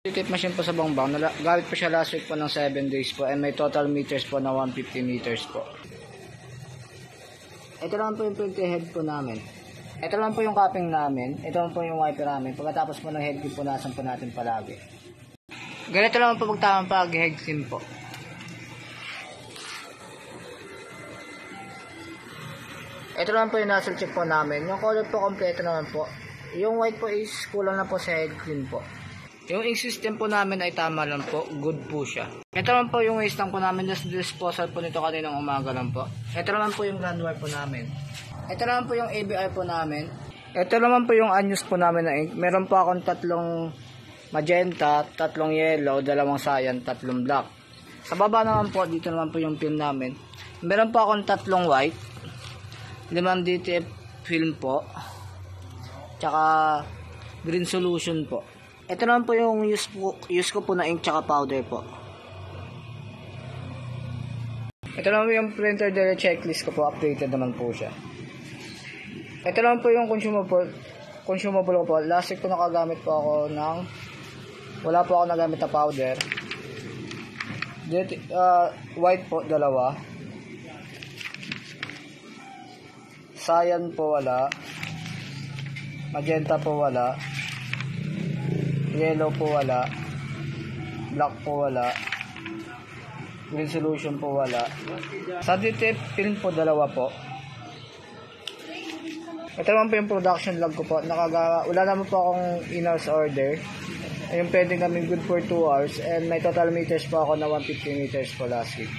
Tape machine po sa Bongbong. Gamit po siya last week po ng 7 days po. And may total meters po na 150 meters po. Ito lang po yung filter head po namin. Ito lang po yung capping namin. Ito lang po yung wiper namin. Pagkatapos po ng head clip, punasan po natin palagi. Ganito lang po pagtamang pag head clip po. Ito lang po yung nozzle check po namin. Yung color po kompleto naman po. Yung white po is kulang na po sa head clean po. Yung ink system po namin ay tama lang po. Good po siya. Ito lang po yung waste lang po namin. Just disposal po nito kaninang umaga lang po. Ito naman po yung ground wire po namin. Ito naman po yung ABI po namin. Ito naman po yung unused po namin na ink. Meron po akong 3 magenta, 3 yellow, 2 cyan, 3 black. Sa baba naman po, dito naman po yung film namin. Meron po akong 3 white, 5 DTF film po, tsaka green solution po. Ito naman po yung use ko po na ink tsaka powder po. Ito naman po yung printer dere checklist ko po, updated naman po siya. Ito naman po yung consumable ko po. Last week po nakagamit po ako ng, wala po ako nagamit na powder. White po, 2. Cyan po wala. Magenta po wala. Yellow po wala. Black po wala. Green solution po wala. Sa DTF film po 2 po. Ito naman po yung production log ko po. Wala naman po akong in-house order. Yung pwedeng namin good for 2 hours. And may total meters po ako na 150 meters po last week.